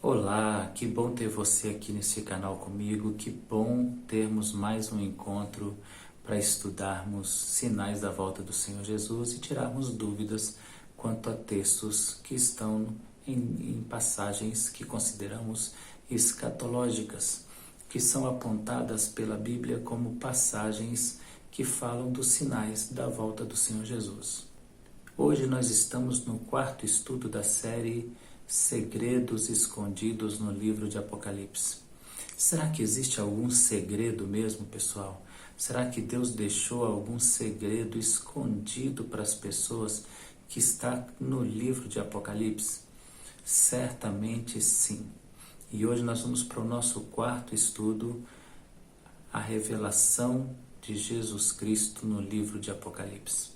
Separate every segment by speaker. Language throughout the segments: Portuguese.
Speaker 1: Olá, que bom ter você aqui nesse canal comigo, que bom termos mais um encontro para estudarmos sinais da volta do Senhor Jesus e tirarmos dúvidas quanto a textos que estão em passagens que consideramos escatológicas, que são apontadas pela Bíblia como passagens que falam dos sinais da volta do Senhor Jesus. Hoje nós estamos no quarto estudo da série Segredos Escondidos no Livro de Apocalipse. Será que existe algum segredo mesmo, pessoal? Será que Deus deixou algum segredo escondido para as pessoas que está no livro de Apocalipse? Certamente sim. E hoje nós vamos para o nosso quarto estudo, a revelação de Jesus Cristo no livro de Apocalipse.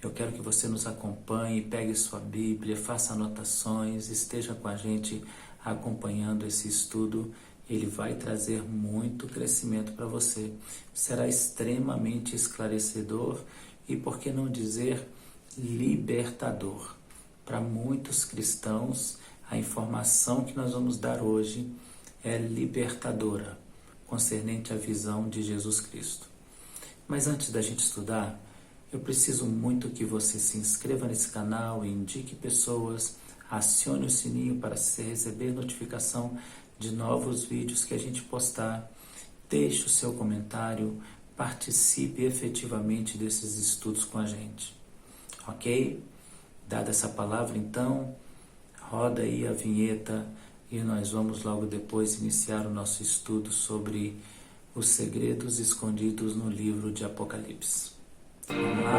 Speaker 1: Eu quero que você nos acompanhe, pegue sua Bíblia, faça anotações, esteja com a gente acompanhando esse estudo. Ele vai trazer muito crescimento para você. Será extremamente esclarecedor e, por que não dizer, libertador. Para muitos cristãos, a informação que nós vamos dar hoje é libertadora, concernente à visão de Jesus Cristo. Mas antes da gente estudar, eu preciso muito que você se inscreva nesse canal, indique pessoas, acione o sininho para receber notificação de novos vídeos que a gente postar, deixe o seu comentário, participe efetivamente desses estudos com a gente, ok? Dada essa palavra, então, roda aí a vinheta e nós vamos logo depois iniciar o nosso estudo sobre os segredos escondidos no livro de Apocalipse. Vamos lá?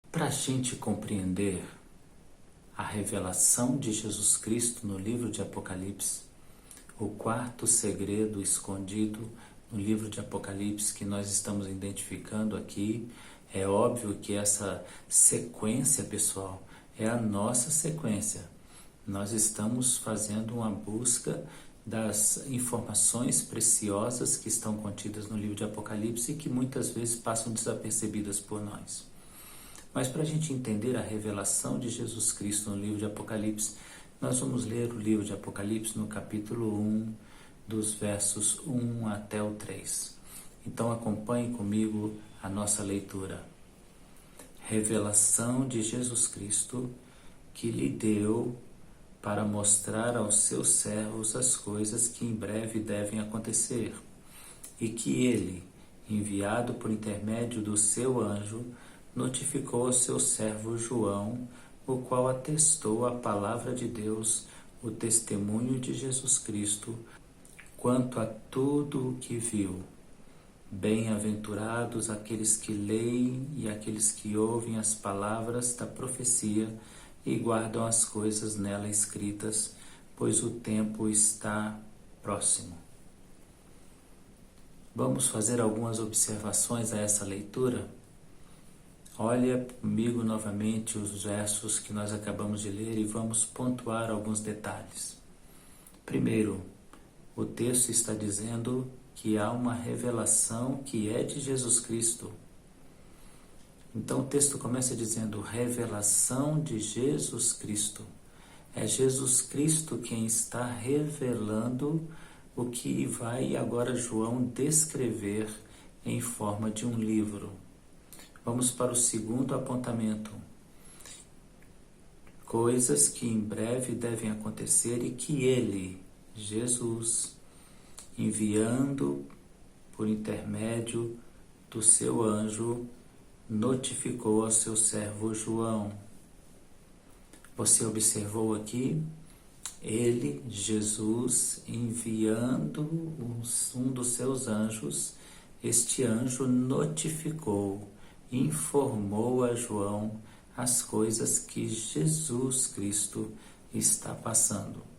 Speaker 1: Para a gente compreender a revelação de Jesus Cristo no livro de Apocalipse, o quarto segredo escondido no livro de Apocalipse que nós estamos identificando aqui, é óbvio que essa sequência, pessoal, é a nossa sequência. Nós estamos fazendo uma busca das informações preciosas que estão contidas no livro de Apocalipse e que muitas vezes passam desapercebidas por nós. Mas para a gente entender a revelação de Jesus Cristo no livro de Apocalipse, nós vamos ler o livro de Apocalipse no capítulo 1, dos versos 1 até o 3. Então acompanhe comigo a nossa leitura. Revelação de Jesus Cristo, que lhe deu para mostrar aos seus servos as coisas que em breve devem acontecer, e que ele, enviado por intermédio do seu anjo, notificou ao seu servo João, o qual atestou a palavra de Deus, o testemunho de Jesus Cristo, quanto a tudo o que viu. Bem-aventurados aqueles que leem e aqueles que ouvem as palavras da profecia e guardam as coisas nela escritas, pois o tempo está próximo. Vamos fazer algumas observações a essa leitura? Olha comigo novamente os versos que nós acabamos de ler e vamos pontuar alguns detalhes. Primeiro, o texto está dizendo que há uma revelação que é de Jesus Cristo. Então o texto começa dizendo revelação de Jesus Cristo. É Jesus Cristo quem está revelando o que vai agora João descrever em forma de um livro. Vamos para o segundo apontamento. Coisas que em breve devem acontecer e que ele, Jesus, enviando por intermédio do seu anjo, notificou ao seu servo João. Você observou aqui? Ele, Jesus, enviando um dos seus anjos, este anjo notificou, informou a João as coisas que Jesus Cristo está passando.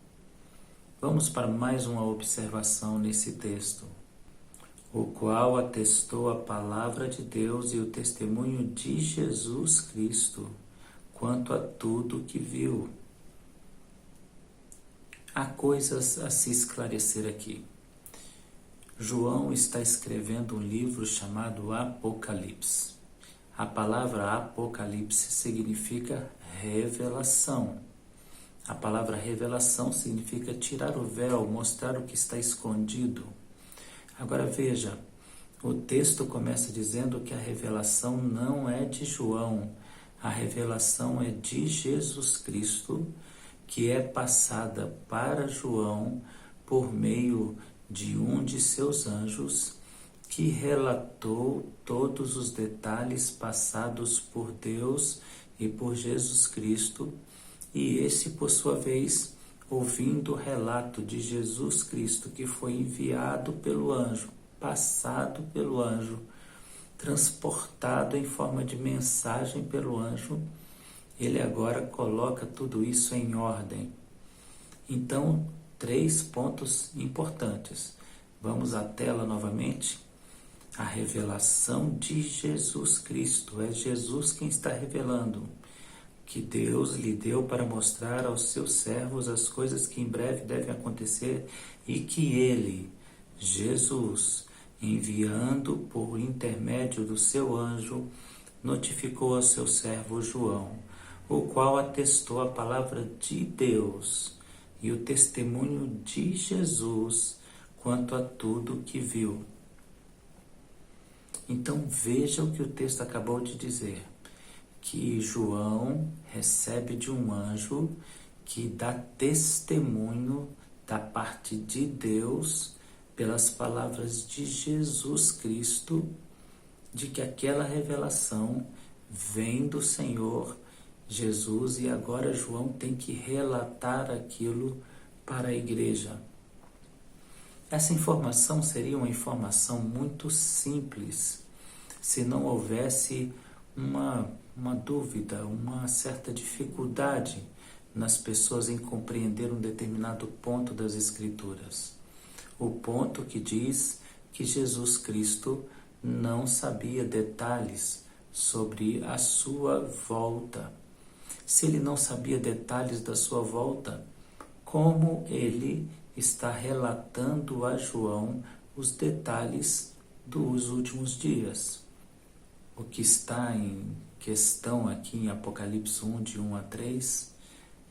Speaker 1: Vamos para mais uma observação nesse texto. O qual atestou a palavra de Deus e o testemunho de Jesus Cristo, quanto a tudo que viu. Há coisas a se esclarecer aqui. João está escrevendo um livro chamado Apocalipse. A palavra Apocalipse significa revelação. A palavra revelação significa tirar o véu, mostrar o que está escondido. Agora veja, o texto começa dizendo que a revelação não é de João, a revelação é de Jesus Cristo, que é passada para João por meio de um de seus anjos, que relatou todos os detalhes passados por Deus e por Jesus Cristo, e esse, por sua vez, ouvindo o relato de Jesus Cristo, que foi enviado pelo anjo, passado pelo anjo, transportado em forma de mensagem pelo anjo, ele agora coloca tudo isso em ordem. Então, 3 pontos importantes. Vamos à tela novamente. A revelação de Jesus Cristo. É Jesus quem está revelando, que Deus lhe deu para mostrar aos seus servos as coisas que em breve devem acontecer e que ele, Jesus, enviando por intermédio do seu anjo, notificou ao seu servo João, o qual atestou a palavra de Deus e o testemunho de Jesus quanto a tudo que viu. Então veja o que o texto acabou de dizer, que João recebe de um anjo que dá testemunho da parte de Deus pelas palavras de Jesus Cristo, de que aquela revelação vem do Senhor Jesus e agora João tem que relatar aquilo para a igreja. Essa informação seria uma informação muito simples, se não houvesse uma dúvida, uma certa dificuldade nas pessoas em compreender um determinado ponto das Escrituras. O ponto que diz que Jesus Cristo não sabia detalhes sobre a sua volta. Se ele não sabia detalhes da sua volta, como ele está relatando a João os detalhes dos últimos dias? O que está em questão aqui em Apocalipse 1, de 1 a 3,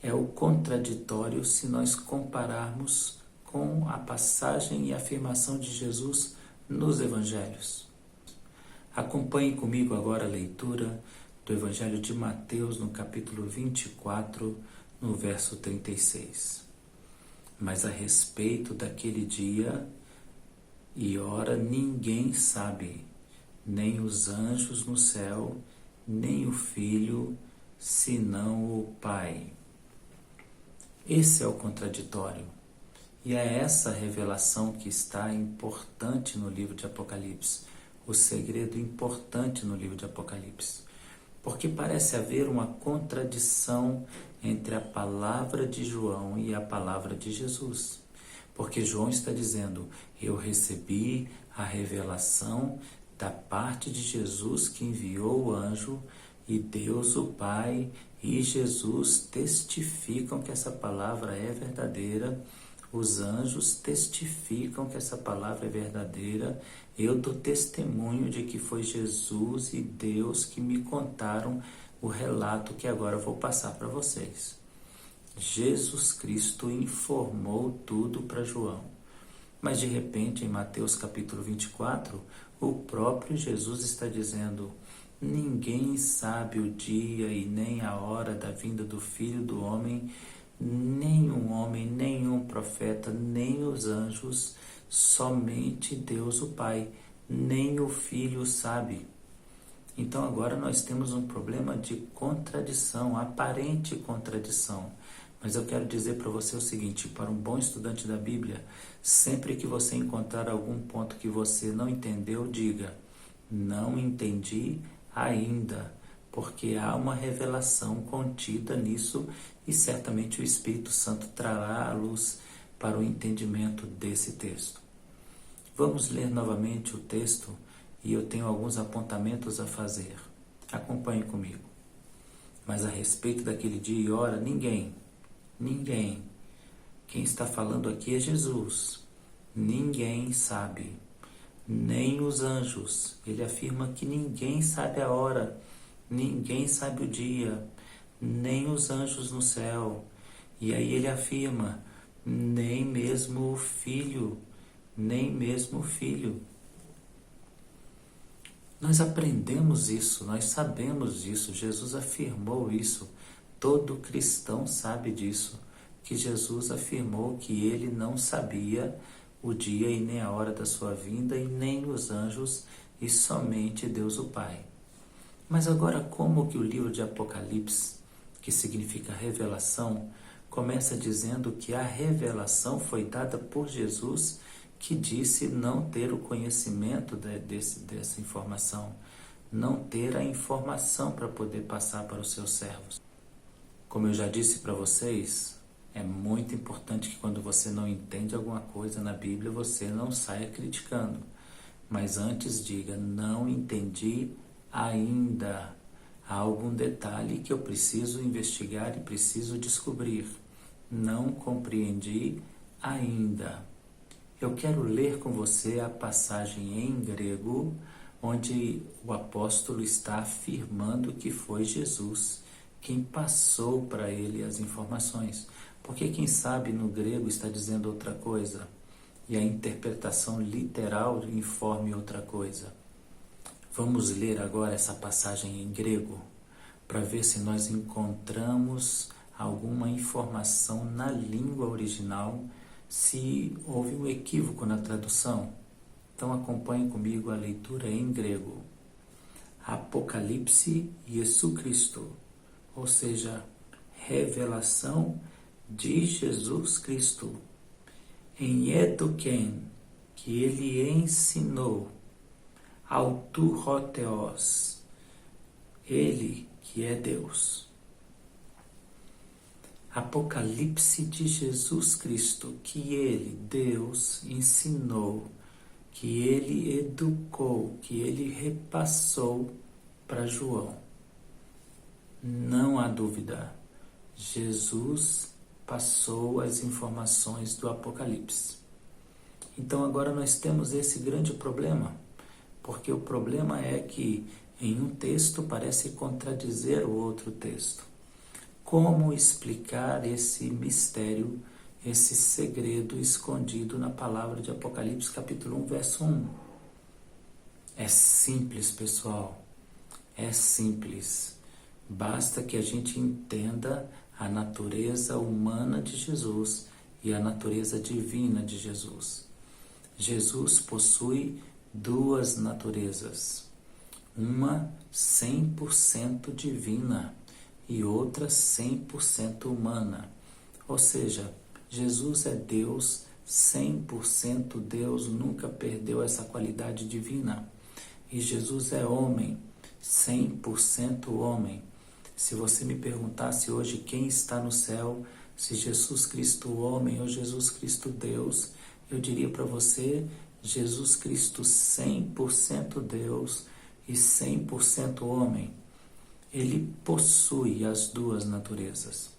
Speaker 1: é o contraditório se nós compararmos com a passagem e afirmação de Jesus nos Evangelhos. Acompanhe comigo agora a leitura do Evangelho de Mateus, no capítulo 24, no verso 36. Mas a respeito daquele dia e hora ninguém sabe, nem os anjos no céu, nem o Filho, senão o Pai. Esse é o contraditório. E é essa revelação que está importante no livro de Apocalipse, o segredo importante no livro de Apocalipse. Porque parece haver uma contradição entre a palavra de João e a palavra de Jesus. Porque João está dizendo, eu recebi a revelação da parte de Jesus que enviou o anjo, e Deus o Pai e Jesus testificam que essa palavra é verdadeira. Os anjos testificam que essa palavra é verdadeira. Eu dou testemunho de que foi Jesus e Deus que me contaram o relato que agora vou passar para vocês. Jesus Cristo informou tudo para João. Mas de repente, em Mateus capítulo 24, o próprio Jesus está dizendo, ninguém sabe o dia e nem a hora da vinda do Filho do Homem, nenhum homem, nenhum profeta, nem os anjos, somente Deus o Pai, nem o Filho sabe. Então agora nós temos um problema de contradição, aparente contradição. Mas eu quero dizer para você o seguinte, para um bom estudante da Bíblia, sempre que você encontrar algum ponto que você não entendeu, diga, não entendi ainda, porque há uma revelação contida nisso e certamente o Espírito Santo trará a luz para o entendimento desse texto. Vamos ler novamente o texto e eu tenho alguns apontamentos a fazer. Acompanhe comigo. Mas a respeito daquele dia e hora, ninguém. Quem está falando aqui é Jesus. Ninguém sabe, nem os anjos. Ele afirma que ninguém sabe a hora, ninguém sabe o dia, nem os anjos no céu. E aí ele afirma, nem mesmo o Filho, nem mesmo o Filho. Nós aprendemos isso, nós sabemos disso, Jesus afirmou isso. Todo cristão sabe disso, que Jesus afirmou que ele não sabia o dia e nem a hora da sua vinda, e nem os anjos, e somente Deus o Pai. Mas agora, como que o livro de Apocalipse, que significa revelação, começa dizendo que a revelação foi dada por Jesus, que disse não ter o conhecimento dessa informação, não ter a informação para poder passar para os seus servos. Como eu já disse para vocês, é muito importante que quando você não entende alguma coisa na Bíblia, você não saia criticando. Mas antes diga, não entendi ainda. Há algum detalhe que eu preciso investigar e preciso descobrir. Não compreendi ainda. Eu quero ler com você a passagem em grego, onde o apóstolo está afirmando que foi Jesus quem passou para ele as informações. Porque quem sabe no grego está dizendo outra coisa e a interpretação literal informe outra coisa. Vamos ler agora essa passagem em grego para ver se nós encontramos alguma informação na língua original, se houve um equívoco na tradução. Então acompanhe comigo a leitura em grego. Apocalipse Iesu Cristo, ou seja, revelação de Jesus Cristo, em Eduken, que ele ensinou, Auturoteos, ele que é Deus. Apocalipse de Jesus Cristo, que ele, Deus, ensinou, que ele educou, que ele repassou para João. Não há dúvida, Jesus passou as informações do Apocalipse. Então agora nós temos esse grande problema, porque o problema é que em um texto parece contradizer o outro texto. Como explicar esse mistério, esse segredo escondido na palavra de Apocalipse, capítulo 1, verso 1? É simples, pessoal. É simples. Basta que a gente entenda a natureza humana de Jesus e a natureza divina de Jesus. Jesus possui duas naturezas. Uma 100% divina e outra 100% humana. Ou seja, Jesus é Deus, 100% Deus, nunca perdeu essa qualidade divina. E Jesus é homem, 100% homem. Se você me perguntasse hoje quem está no céu, se Jesus Cristo homem ou Jesus Cristo Deus, eu diria para você, Jesus Cristo 100% Deus e 100% homem. Ele possui as duas naturezas.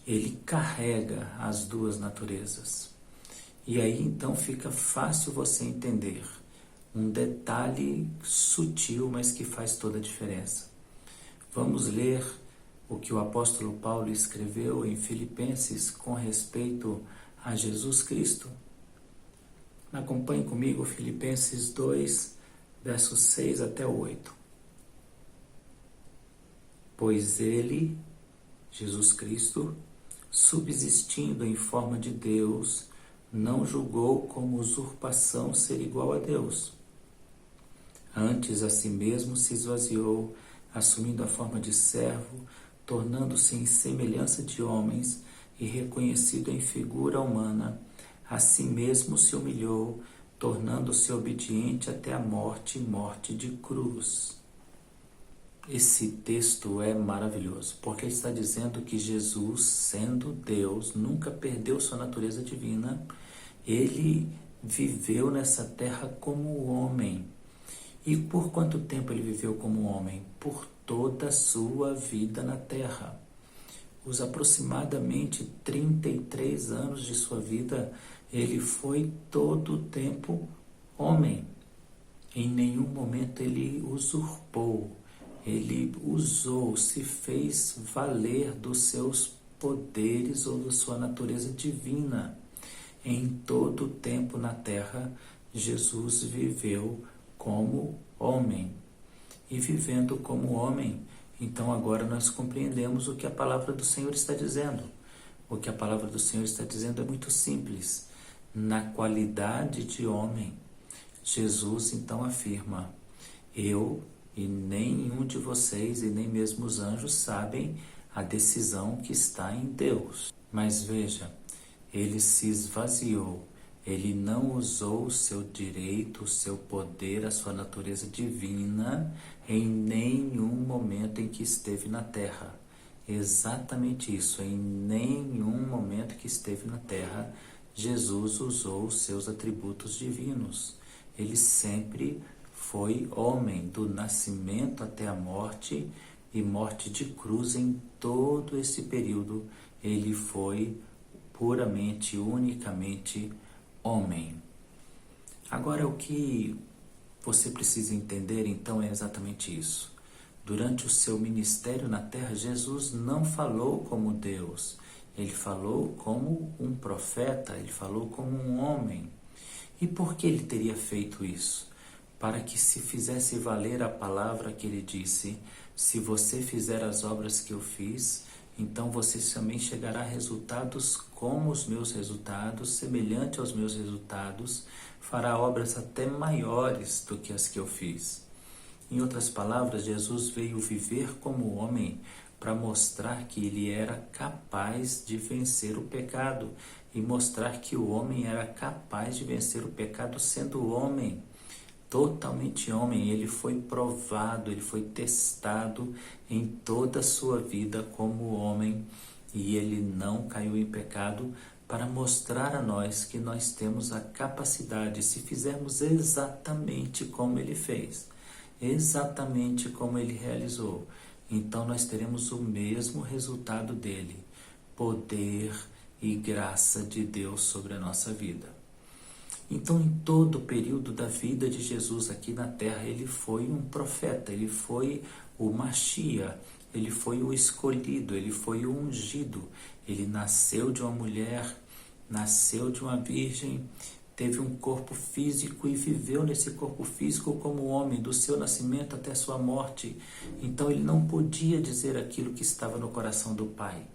Speaker 1: Ele carrega as duas naturezas. E aí então fica fácil você entender um detalhe sutil, mas que faz toda a diferença. Vamos ler o que o apóstolo Paulo escreveu em Filipenses com respeito a Jesus Cristo. Acompanhe comigo Filipenses 2, versos 6 até 8. Pois ele, Jesus Cristo, subsistindo em forma de Deus, não julgou como usurpação ser igual a Deus. Antes a si mesmo se esvaziou, assumindo a forma de servo, tornando-se em semelhança de homens e reconhecido em figura humana, a si mesmo se humilhou, tornando-se obediente até a morte e morte de cruz. Esse texto é maravilhoso, porque está dizendo que Jesus, sendo Deus, nunca perdeu sua natureza divina. Ele viveu nessa terra como homem. E por quanto tempo ele viveu como homem? Por toda a sua vida na terra. Os aproximadamente 33 anos de sua vida, ele foi todo o tempo homem. Em nenhum momento ele usurpou, ele usou, se fez valer dos seus poderes ou da sua natureza divina. Em todo o tempo na terra, Jesus viveu como homem. E vivendo como homem, então agora nós compreendemos o que a palavra do Senhor está dizendo. O que a palavra do Senhor está dizendo é muito simples. Na qualidade de homem, Jesus então afirma: eu e nenhum de vocês e nem mesmo os anjos sabem a decisão que está em Deus. Mas veja, ele se esvaziou, ele não usou o seu direito, o seu poder, a sua natureza divina em nenhum momento em que esteve na terra. Exatamente isso, em nenhum momento que esteve na terra, Jesus usou os seus atributos divinos. Ele sempre foi homem, do nascimento até a morte e morte de cruz. Em todo esse período, ele foi puramente, unicamente homem. Agora, o que você precisa entender, então, é exatamente isso. Durante o seu ministério na terra, Jesus não falou como Deus. Ele falou como um profeta, ele falou como um homem. E por que ele teria feito isso? Para que se fizesse valer a palavra que ele disse: se você fizer as obras que eu fiz, então você também chegará a resultados como os meus resultados, semelhante aos meus resultados, fará obras até maiores do que as que eu fiz. Em outras palavras, Jesus veio viver como homem para mostrar que ele era capaz de vencer o pecado e mostrar que o homem era capaz de vencer o pecado sendo homem, totalmente homem. Ele foi provado, ele foi testado em toda a sua vida como homem e ele não caiu em pecado, para mostrar a nós que nós temos a capacidade, se fizermos exatamente como ele fez, exatamente como ele realizou, então nós teremos o mesmo resultado dele: poder e graça de Deus sobre a nossa vida. Então, em todo o período da vida de Jesus aqui na terra, ele foi um profeta, ele foi o Machia, ele foi o escolhido, ele foi o ungido. Ele nasceu de uma mulher, nasceu de uma virgem, teve um corpo físico e viveu nesse corpo físico como homem, do seu nascimento até sua morte. Então ele não podia dizer aquilo que estava no coração do Pai,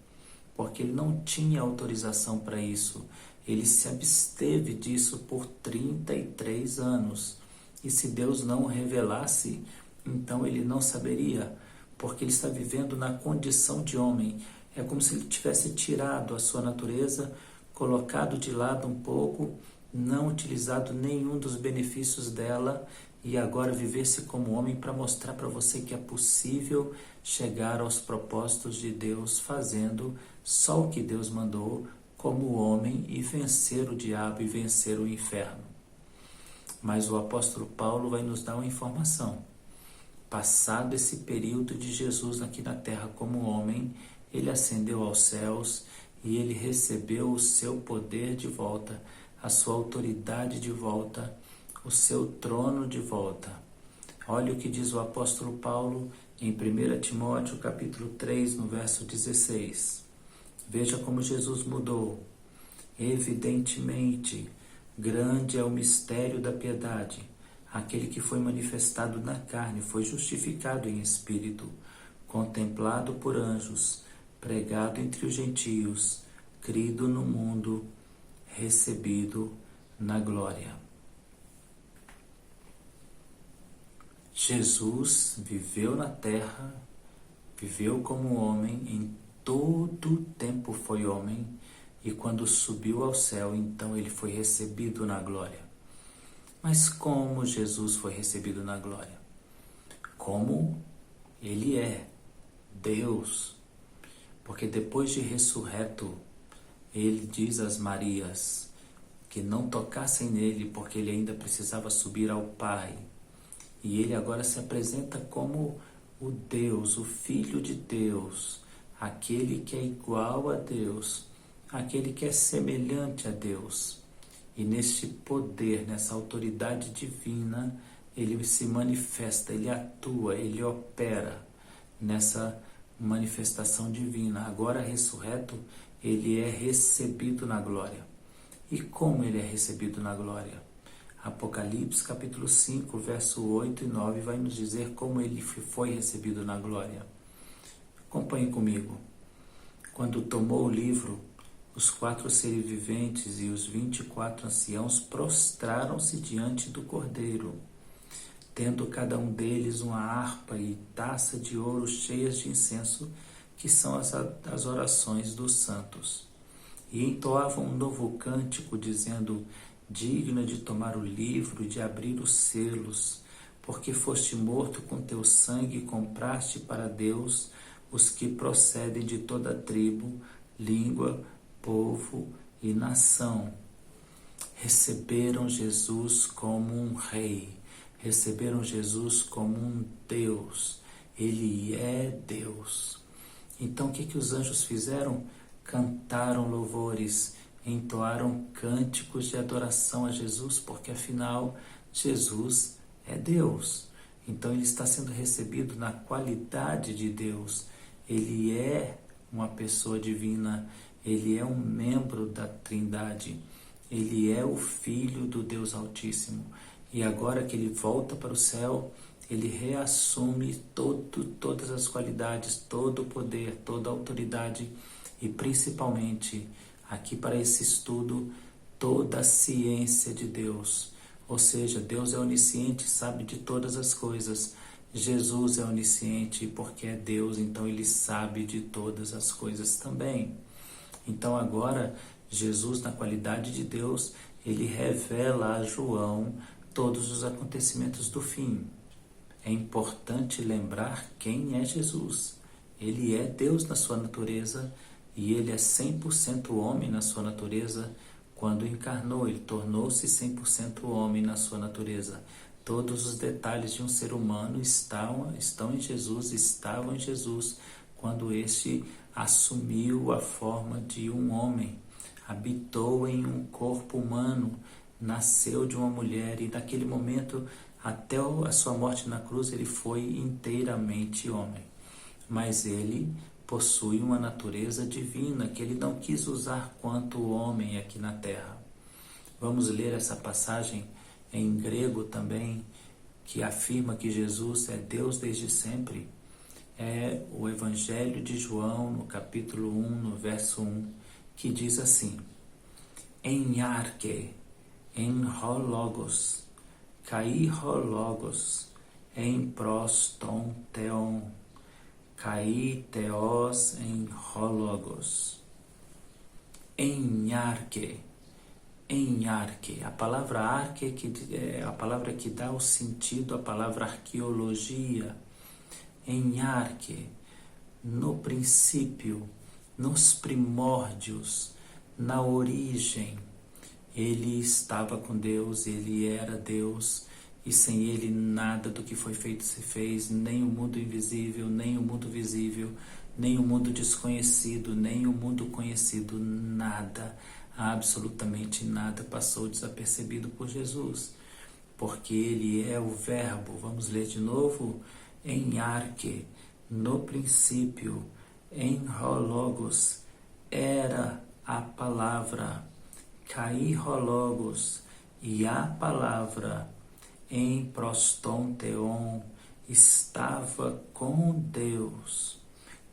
Speaker 1: porque ele não tinha autorização para isso. Ele se absteve disso por 33 anos. E se Deus não o revelasse, então ele não saberia, porque ele está vivendo na condição de homem. É como se ele tivesse tirado a sua natureza, colocado de lado um pouco, não utilizado nenhum dos benefícios dela e agora vivesse como homem para mostrar para você que é possível chegar aos propósitos de Deus fazendo só o que Deus mandou como homem e vencer o diabo e vencer o inferno. Mas o apóstolo Paulo vai nos dar uma informação. Passado esse período de Jesus aqui na terra como homem, ele ascendeu aos céus e ele recebeu o seu poder de volta, a sua autoridade de volta, o seu trono de volta. Olha o que diz o apóstolo Paulo em 1 Timóteo capítulo 3, no verso 16. Veja como Jesus mudou. Evidentemente, grande é o mistério da piedade. Aquele que foi manifestado na carne foi justificado em espírito, contemplado por anjos, pregado entre os gentios, crido no mundo, recebido na glória. Jesus viveu na terra, viveu como homem, em todo o tempo foi homem, e quando subiu ao céu, então ele foi recebido na glória. Mas como Jesus foi recebido na glória? Como ele é Deus. Porque depois de ressurreto, ele diz às Marias que não tocassem nele, porque ele ainda precisava subir ao Pai. E ele agora se apresenta como o Deus, o Filho de Deus, aquele que é igual a Deus, aquele que é semelhante a Deus. E neste poder, nessa autoridade divina, ele se manifesta, ele atua, ele opera nessa manifestação divina. Agora ressurreto, ele é recebido na glória. E como ele é recebido na glória? Apocalipse capítulo 5, verso 8 e 9 vai nos dizer como ele foi recebido na glória. Acompanhe comigo. Quando tomou o livro, os 4 seres viventes e os 24 anciãos prostraram-se diante do Cordeiro, tendo cada um deles uma harpa e taça de ouro cheias de incenso, que são as orações dos santos. E entoavam um novo cântico, dizendo: digno de tomar o livro e de abrir os selos, porque foste morto com teu sangue e compraste para Deus os que procedem de toda tribo, língua, povo e nação. Receberam Jesus como um rei, receberam Jesus como um Deus. Ele é Deus. Então o que os anjos fizeram? Cantaram louvores, entoaram cânticos de adoração a Jesus, porque afinal Jesus é Deus. Então ele está sendo recebido na qualidade de Deus. Ele é uma pessoa divina, ele é um membro da Trindade, ele é o Filho do Deus Altíssimo. E agora que ele volta para o céu, ele reassume todas as qualidades, todo o poder, toda a autoridade e principalmente, aqui para esse estudo, toda a ciência de Deus. Ou seja, Deus é onisciente, sabe de todas as coisas. Jesus é onisciente porque é Deus, então ele sabe de todas as coisas também. Então agora, Jesus, na qualidade de Deus, ele revela a João todos os acontecimentos do fim. É importante lembrar quem é Jesus. Ele é Deus na sua natureza e ele é 100% homem na sua natureza. Quando encarnou, ele tornou-se 100% homem na sua natureza. Todos os detalhes de um ser humano estão em Jesus, estavam em Jesus, quando este assumiu a forma de um homem, habitou em um corpo humano, nasceu de uma mulher e naquele momento, até a sua morte na cruz, ele foi inteiramente homem. Mas ele possui uma natureza divina que ele não quis usar quanto homem aqui na terra. Vamos ler essa passagem em grego também, que afirma que Jesus é Deus desde sempre. É o Evangelho de João, no capítulo 1, no verso 1, que diz assim: En arche, en ho logos, kai ho logos, en pros ton theon, kai theos en ho logos. En arche. Em arque, a palavra arque é a palavra que dá o sentido à palavra arqueologia. Em arque, no princípio, nos primórdios, na origem, ele estava com Deus, ele era Deus, e sem ele nada do que foi feito se fez, nem o mundo invisível, nem o mundo visível, nem o mundo desconhecido, nem o mundo conhecido, nada. Absolutamente nada passou desapercebido por Jesus, porque ele é o verbo. Vamos ler de novo? Em arque, no princípio, em ho logos, era a palavra, kai ho logos, e a palavra, em proston theon, estava com Deus,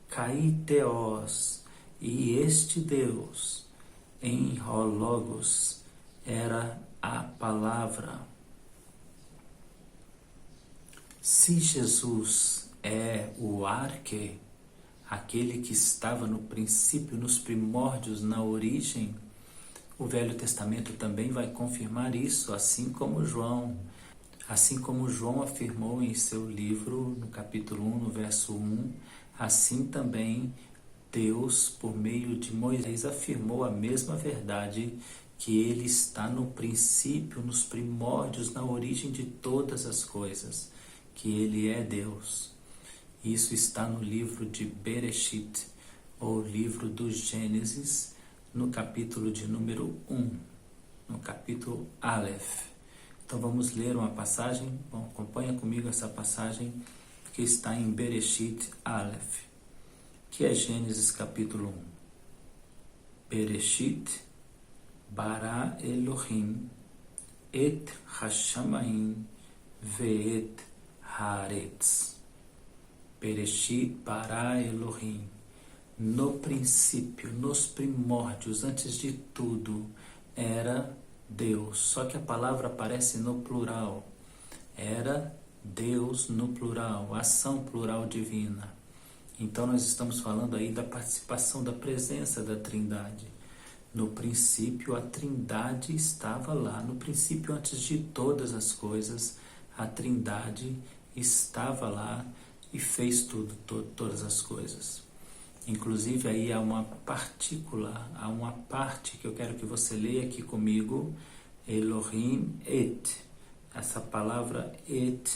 Speaker 1: kai theos, e este Deus, em ho logos, era a palavra. Se Jesus é o arque, aquele que estava no princípio, nos primórdios, na origem, o Velho Testamento também vai confirmar isso, assim como João. Assim como João afirmou em seu livro, no capítulo 1, no verso 1, assim também Deus, por meio de Moisés, afirmou a mesma verdade, que ele está no princípio, nos primórdios, na origem de todas as coisas, que ele é Deus. Isso está no livro de Bereshit, ou livro do Gênesis, no capítulo de número 1. no capítulo Aleph. Então vamos ler uma passagem, bom, acompanha comigo essa passagem que está em Bereshit Aleph, que é Gênesis capítulo 1. Bereshit bara Elohim et hashamayim ve'et haaretz. Bereshit bara Elohim. No princípio, nos primórdios, antes de tudo, era Deus. Só que a palavra aparece no plural. Era Deus no plural, ação plural divina. Então nós estamos falando aí da participação, da presença da Trindade. No princípio, a Trindade estava lá. No princípio, antes de todas as coisas, a Trindade estava lá e fez tudo, todas as coisas. Inclusive aí há uma partícula, há uma parte que eu quero que você leia aqui comigo, Elohim et. Essa palavra et,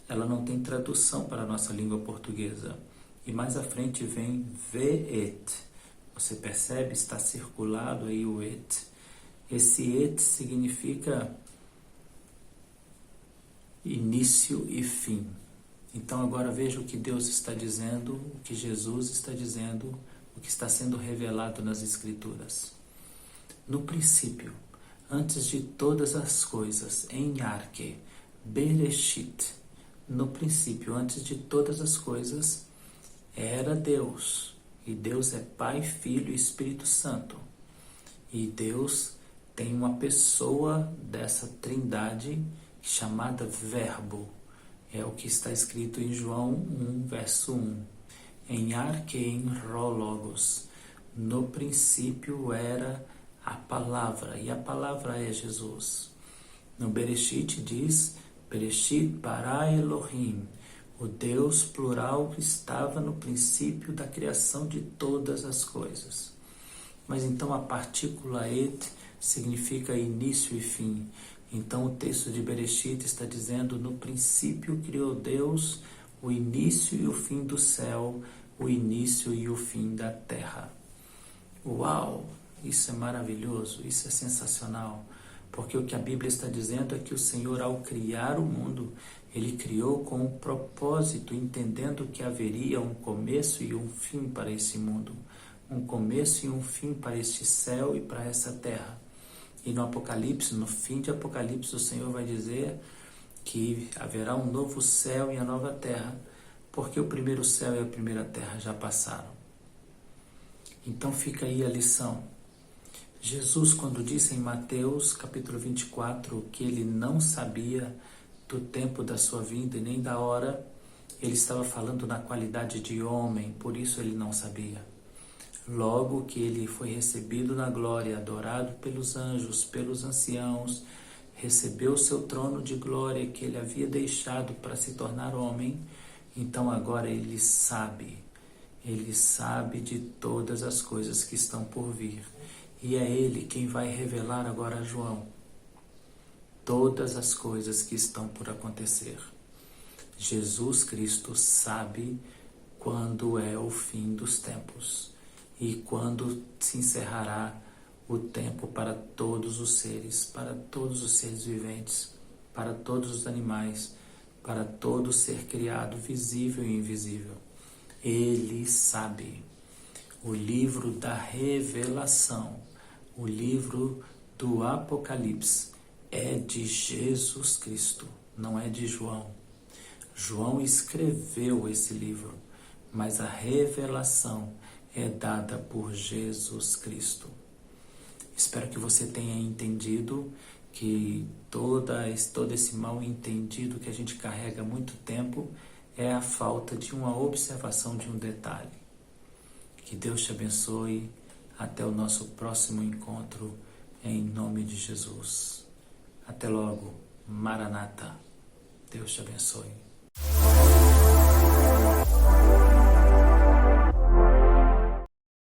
Speaker 1: ela não tem tradução para a nossa língua portuguesa. E mais à frente vem ve'et. Você percebe? Está circulado aí o et. Esse et significa início e fim. Então agora veja o que Deus está dizendo, o que Jesus está dizendo, o que está sendo revelado nas Escrituras. No princípio, antes de todas as coisas, em Arque, Bereshit, no princípio, antes de todas as coisas, era Deus. E Deus é Pai, Filho e Espírito Santo. E Deus tem uma pessoa dessa trindade chamada Verbo. É o que está escrito em João 1, verso 1. Em Arquein Rólogos. No princípio era a palavra, e a palavra é Jesus. No Bereshit diz, Bereshit bara Elohim. O Deus plural estava no princípio da criação de todas as coisas. Mas então a partícula et significa início e fim. Então o texto de Bereshit está dizendo, no princípio criou Deus o início e o fim do céu, o início e o fim da terra. Uau! Isso é maravilhoso, isso é sensacional, porque o que a Bíblia está dizendo é que o Senhor, ao criar o mundo, Ele criou com um propósito, entendendo que haveria um começo e um fim para esse mundo, um começo e um fim para este céu e para essa terra. E no Apocalipse, no fim de Apocalipse, o Senhor vai dizer que haverá um novo céu e a nova terra, porque o primeiro céu e a primeira terra já passaram. Então fica aí a lição. Jesus, quando disse em Mateus, capítulo 24, que ele não sabia do tempo da sua vinda e nem da hora, ele estava falando na qualidade de homem, por isso ele não sabia. Logo que ele foi recebido na glória, adorado pelos anjos, pelos anciãos, recebeu o seu trono de glória que ele havia deixado para se tornar homem, então agora ele sabe de todas as coisas que estão por vir. E é ele quem vai revelar agora a João todas as coisas que estão por acontecer. Jesus Cristo sabe quando é o fim dos tempos e quando se encerrará o tempo para todos os seres viventes, para todos os animais, para todo ser criado, visível e invisível. Ele sabe. O livro da revelação, o livro do Apocalipse é de Jesus Cristo, não é de João. João escreveu esse livro, mas a revelação é dada por Jesus Cristo. Espero que você tenha entendido que todo esse mal entendido que a gente carrega há muito tempo é a falta de uma observação de um detalhe. Que Deus te abençoe. Até o nosso próximo encontro, em nome de Jesus. Até logo. Maranata. Deus te abençoe.